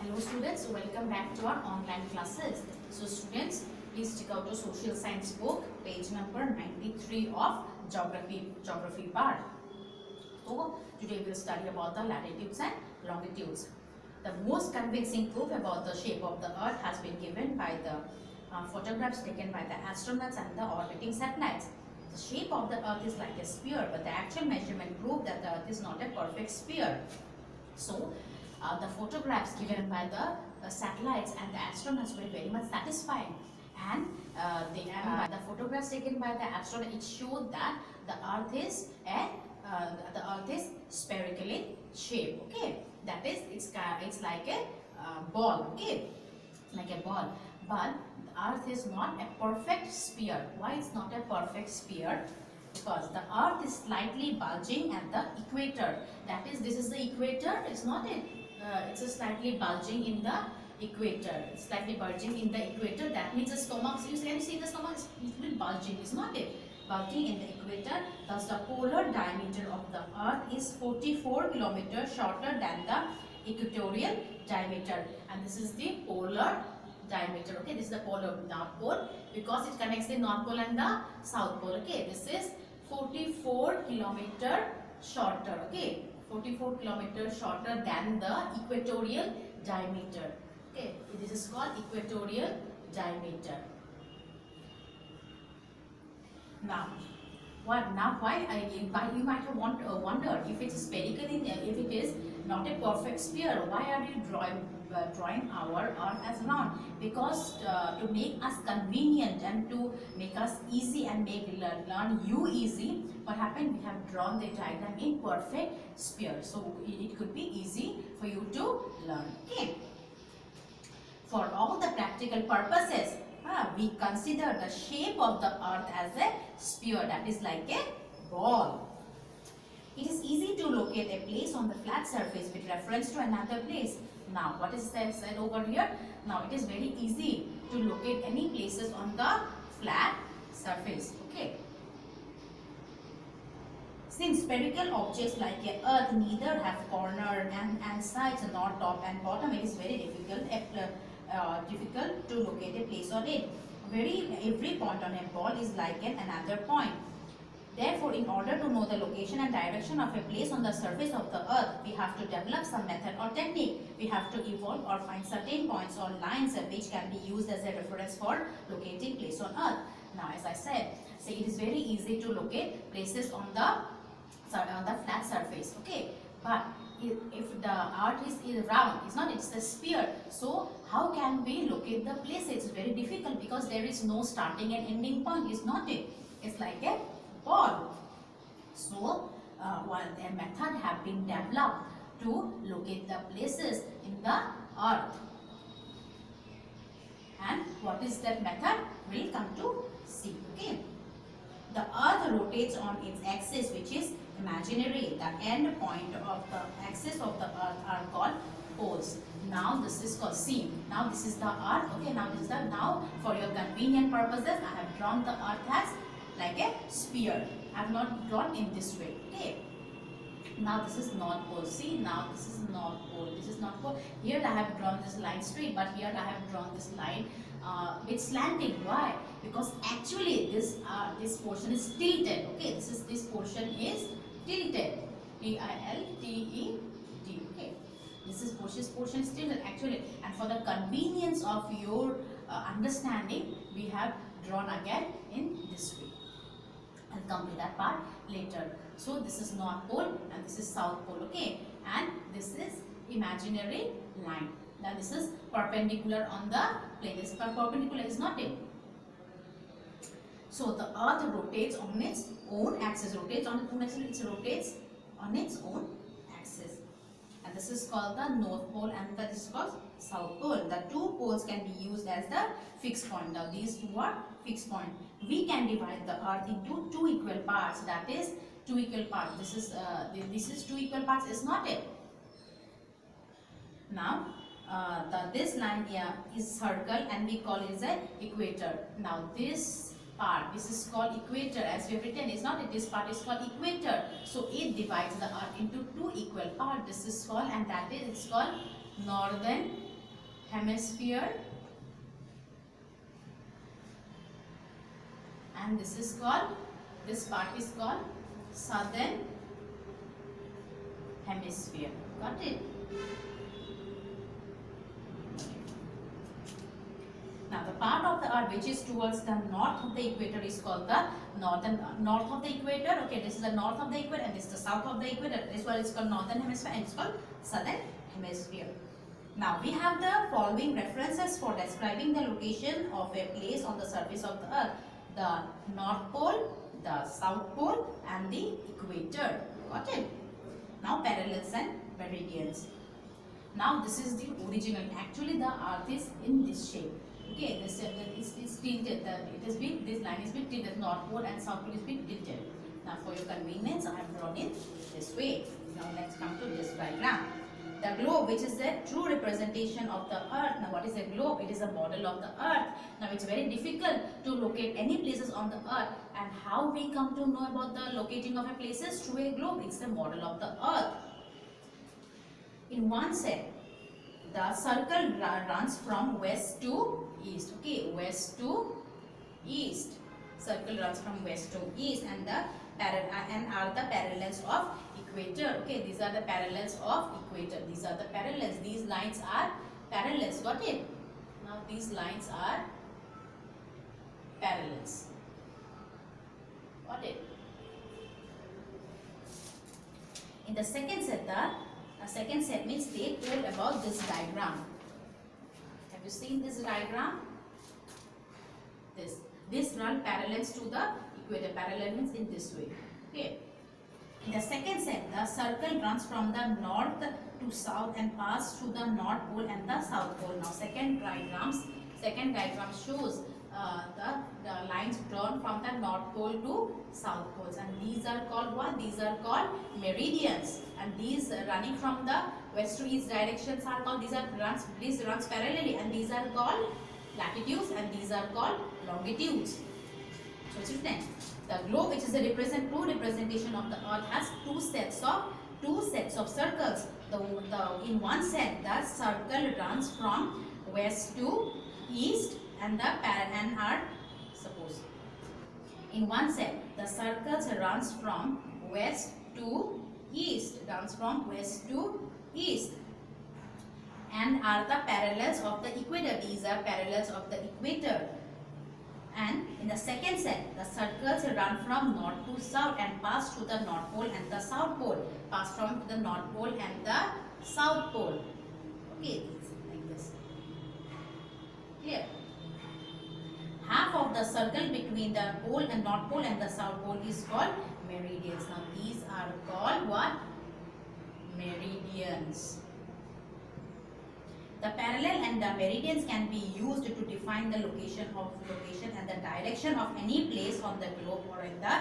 Hello students, welcome back to our online classes. So students, please check out your social science book, page number 93 of geography part. So today we'll study about the latitudes and longitudes. The most convincing proof about the shape of the earth has been given by the photographs taken by the astronauts and the orbiting satellites. The shape of the earth is like a sphere, but the actual measurement proved that the earth is not a perfect sphere. So the photographs given by the satellites and the astronauts were very much satisfying, and the photographs taken by the astronauts, it showed that the earth is spherical in shape. Okay, that is it's like a ball. Okay, like a ball, but the earth is not a perfect sphere. Why it's not a perfect sphere? Because the earth is slightly bulging at the equator. That is, this is the equator. It's not it. It's a slightly bulging in the equator. It's slightly bulging in the equator. That means the stomach. So you can see the stomach is a little bit bulging. Is not it? Bulging in the equator. Thus, the polar diameter of the earth is 44 kilometers shorter than the equatorial diameter. And this is the polar diameter. Okay, this is the polar north pole because it connects the north pole and the south pole. Okay, this is 44 kilometer shorter. Okay, 44 kilometers shorter than the equatorial diameter. Okay, this is called equatorial diameter. Now why you might have wondered if it's spherical if it is not a perfect sphere, why are you drawing our earth as round? Because to make us convenient and to make us easy and make learn you easy, what happened, we have drawn the diagram in perfect sphere, so it could be easy for you to learn. Okay, for all the practical purposes, we consider the shape of the earth as a sphere, that is like a ball. It is easy to locate a place on the flat surface with reference to another place. Now, what is said over here? Now, it is very easy to locate any places on the flat surface. Okay. Since spherical objects like a earth neither have corner and sides nor top and bottom, it is very difficult to locate a place on it. Every point on a ball is like another point. Therefore, in order to know the location and direction of a place on the surface of the earth, we have to develop some method or technique. We have to evolve or find certain points or lines which can be used as a reference for locating place on earth. Now, as I said, it is very easy to locate places on the flat surface. Okay, but if the earth is round, it's a sphere. So how can we locate the place? It's very difficult because there is no starting and ending point. Is not it? It's like a ball. So a method have been developed to locate the places in the earth. And what is that method? We'll come to see. Okay. The earth rotates on its axis, which is imaginary. The end point of the axis of the earth are called poles. Now this is called seam. Now this is the earth. Okay. Now for your convenient purposes, I have drawn the earth as like a sphere. I have not drawn in this way. Okay. Now this is North Pole. See, now this is North Pole. This is North Pole. Here I have drawn this line straight, but here I have drawn this line with slanting. Why? Because actually this portion is tilted. Okay, this portion is tilted. T-I-L-T-E-D. Okay, this portion is tilted actually, and for the convenience of your understanding, we have drawn again in this way. I'll come to that part later. So this is North Pole and this is South Pole. Okay, and this is imaginary line. Now this is perpendicular on the plane. This perpendicular is not it. So the earth rotates on its own axis. It rotates on its own axis. And this is called the North Pole and this is called South Pole. The two poles can be used as the fixed point. Now these two are fixed point. We can divide the earth into two equal parts. That is two equal parts. This is two equal parts. Is not it? Now this line here is circle and we call it as an equator. Now this part, this is called equator, as we have written, is not it? This part is called equator. So it divides the earth into two equal parts. This is called, and that is, it's called northern hemisphere, and this part is called southern hemisphere. Got it? Now the part of the earth which is towards the north of the equator is called the north of the equator. Okay, this is the north of the equator and this is the south of the equator. This one is called northern hemisphere and it's called southern hemisphere. Now we have the following references for describing the location of a place on the surface of the earth: the North Pole, the South Pole and the equator. Got it? Now parallels and meridians. Now this is the original. Actually the earth is in this shape. Okay, this is tilted. This line is been tilted. North Pole and South Pole is been tilted. Now for your convenience I have drawn it this way. Now let's come to this diagram. The globe, which is the true representation of the earth. Now what is a globe? It is a model of the earth. Now it's very difficult to locate any places on the earth, and how we come to know about the locating of a places through a globe? It's the model of the earth. In one set, the circle runs from west to east. Okay, west to east. Circle runs from west to east, and are the parallels of equator. Okay, these are the parallels of equator. These are the parallels. These lines are parallels. Got it? Now these lines are parallels. Got it? In the second set, second set means they told about this diagram. Have you seen this diagram? This run parallels to the equator. Parallel means in this way. Okay. In the second set, the circle runs from the north to south and passes through the North Pole and the South Pole. Now second diagram shows the lines drawn from the North Pole to South Poles, and these are called what? These are called meridians, and these running from the west to east directions are called, these runs parallelly, and these are called latitudes and these are called longitudes. So children, the globe, which is the true representation of the earth, has two sets of circles. In one set, the circle runs from west to east, and are suppose in one set the circles runs from west to east, and are the parallels of the equator. These are parallels of the equator. And in the second set, the circles run from north to south and pass through the North Pole and the South Pole. Pass from the North Pole and the South Pole. Okay, like this. Clear? Half of the circle between the pole and North Pole and the South Pole is called meridians. Now these are called what? Meridians. The parallel and the meridians can be used to define the location and the direction of any place on the globe or in the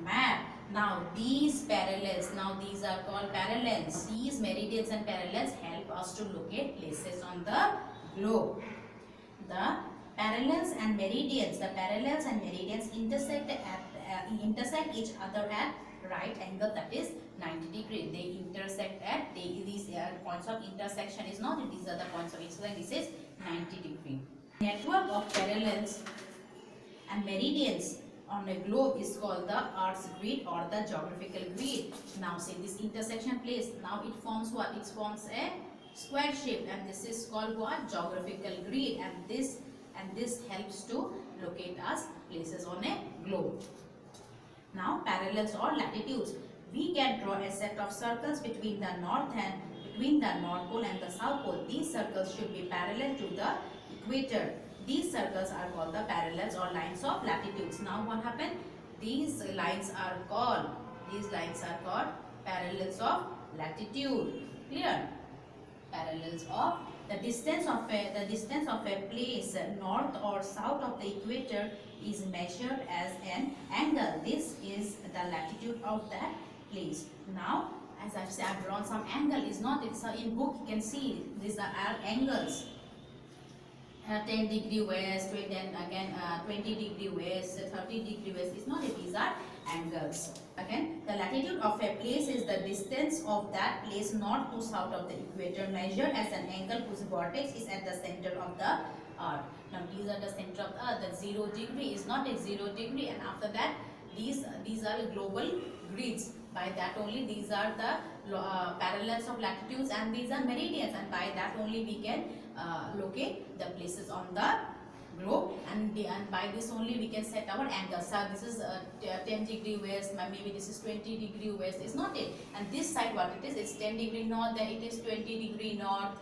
map. Now these are called parallels. These meridians and parallels help us to locate places on the globe. The parallels and meridians intersect each other at right angle, that is 90 degrees. They intersect at these points of intersection is not, these are the points of intersection. This is 90 degree. Network of parallels and meridians on a globe is called the Earth's grid or the geographical grid. Now say this intersection place, now it forms what? It forms a square shape, and this is called what? Geographical grid, and this helps to locate us places on a globe. Now parallels or latitudes. We can draw a set of circles between the North Pole and the South Pole. These circles should be parallel to the equator. These circles are called the parallels or lines of latitudes. Now what happened? These lines are called parallels of latitude. Clear? Parallels of the distance of a place north or south of the equator is measured as an angle. This is the latitude of that place. Now, as I've said, I've drawn some angle. It's not. It's in book. You can see these are angles. 10 degree west, and again 20 degree west, 30 degree west. It's not. These are angles. Again, the latitude of a place is the distance of that place north to south of the equator measured as an angle whose vertex is at the center of the earth. Now these are the center of the earth. The 0 degree is not a 0 degree, and after that these are global grids. By that only these are the parallels of latitudes, and these are meridians, and by that only we can locate the places on the globe, and by this only we can set our angles. So this is 10 degree west, maybe this is 20 degree west, is not it? And this side what it is, it's 10 degree north, then it is 20 degree north,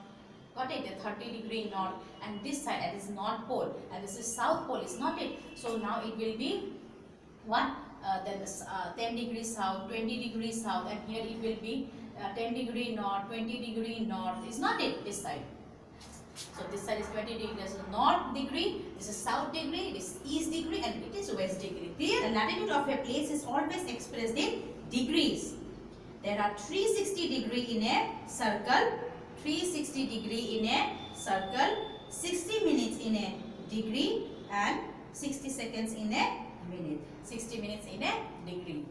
got it, 30 degree north, and this side that is north pole, and this is south pole, is not it? So now it will be what? Then 10 degrees south, 20 degrees south, and here it will be 10 degree north, 20 degree north, is not it? This side. So this side is 20 degree, this is north degree, this is south degree, this is east degree, and it is west degree. Clear? The latitude of a place is always expressed in degrees. There are 360 degree in a circle, 360 degree in a circle, 60 minutes in a degree, and 60 seconds in a minute. 60 minutes in a degree.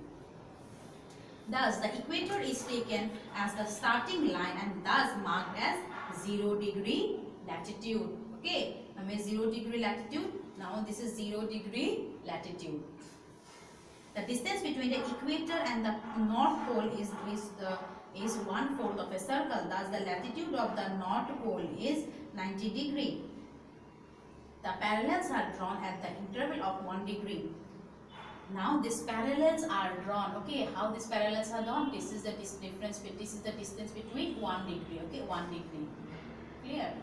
Thus, the equator is taken as the starting line and thus marked as 0 degree latitude. Okay, now 0 degree latitude. Now this is 0 degree latitude. The distance between the equator and the north pole is 1/4 of a circle. Thus, the latitude of the north pole is 90 degree. The parallels are drawn at the interval of 1 degree. Now these parallels are drawn. Okay, how these parallels are drawn? This is the difference. This is the distance between 1 degree. Okay, 1 degree. Clear?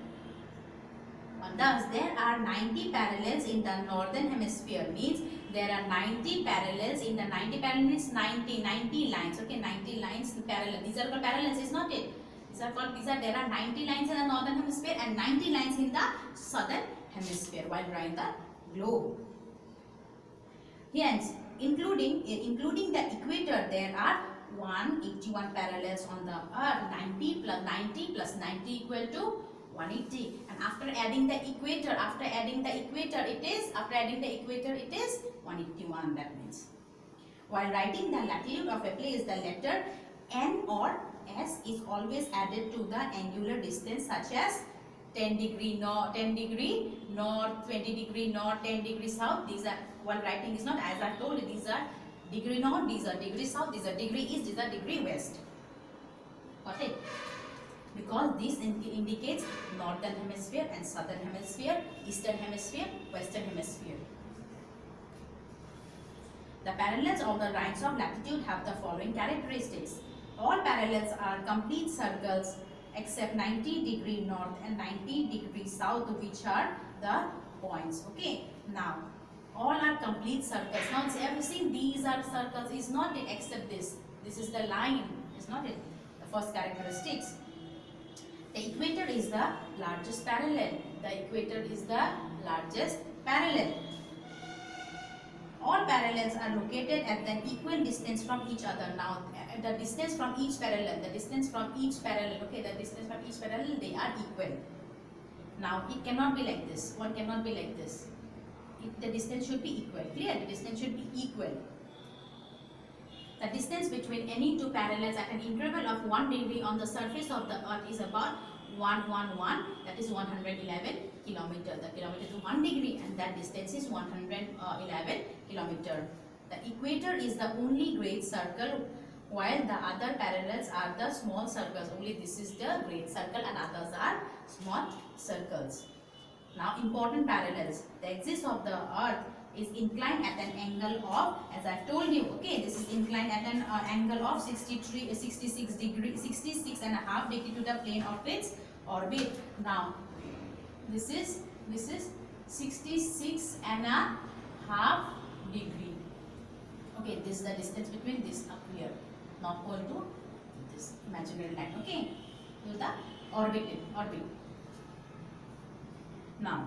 Thus, there are 90 parallels in the northern hemisphere. Means there are 90 parallels in the 90 parallels means 90 lines. Okay, 90 lines parallel. These are called parallels, is not it? There are 90 lines in the northern hemisphere and 90 lines in the southern hemisphere while drawing the globe. Hence, including the equator, there are 181 parallels on the earth. 90 plus 90 equal to 180. And after adding the equator, it is 181. That means, while writing the latitude of a place, the letter N or S is always added to the angular distance, such as 10 degree north, 20 degree north, 10 degree south. These are, while writing is not, as I told you, these are degree north, these are degree south, these are degree east, these are degree west. Got it? Because this indicates northern hemisphere and southern hemisphere, eastern hemisphere, western hemisphere. The parallels of the lines of latitude have the following characteristics. All parallels are complete circles except 90 degree north and 90 degree south, which are the points. Okay, now all are complete circles. Now it's everything, these are circles, is not it, except this is the line, is not it, the first characteristics. The equator is the largest parallel. All parallels are located at an equal distance from each other. Now the distance from each parallel, okay, they are equal. Now it cannot be like this, one cannot be like this. The distance should be equal. Clear? The distance should be equal. The distance between any two parallels at an interval of 1 degree on the surface of the earth is about 111, that is 111 kilometer. The kilometer to 1 degree, and that distance is 111 kilometer. The equator is the only great circle, while the other parallels are the small circles. Only this is the great circle and others are small circles. Now important parallels. The axis of the earth is inclined at an angle of, as I told you, okay, this is inclined at an angle of 66 and a half degree to the plane of its orbit. Now this is 66 and a half degree. Okay, this is the distance between this up here, North Pole to this imaginary line, okay, to the orbit. Now,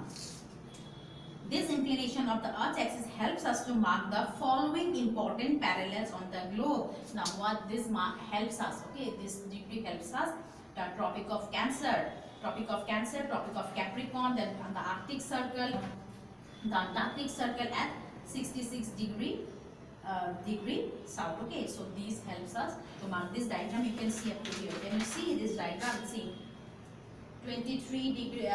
this inclination of the Earth's axis helps us to mark the following important parallels on the globe. Now, what this mark helps us? Okay, this degree helps us. The Tropic of Cancer, Tropic of Capricorn, then the Arctic Circle, the Antarctic Circle at 66 degree degree south. Okay, so these helps us to mark this diagram. You can see up to here. Can you see this diagram? See 23 degree,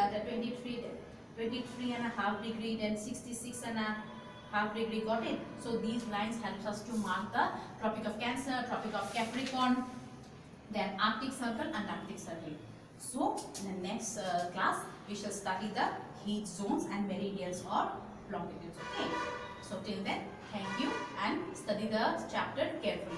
23 and a half degree, then 66 and a half degree. Got it? So these lines helps us to mark the Tropic of Cancer, Tropic of Capricorn, then Arctic Circle and Arctic Circle. So in the next class we shall study the heat zones and meridians or longitudes. Okay. So till then, thank you and study the chapter carefully.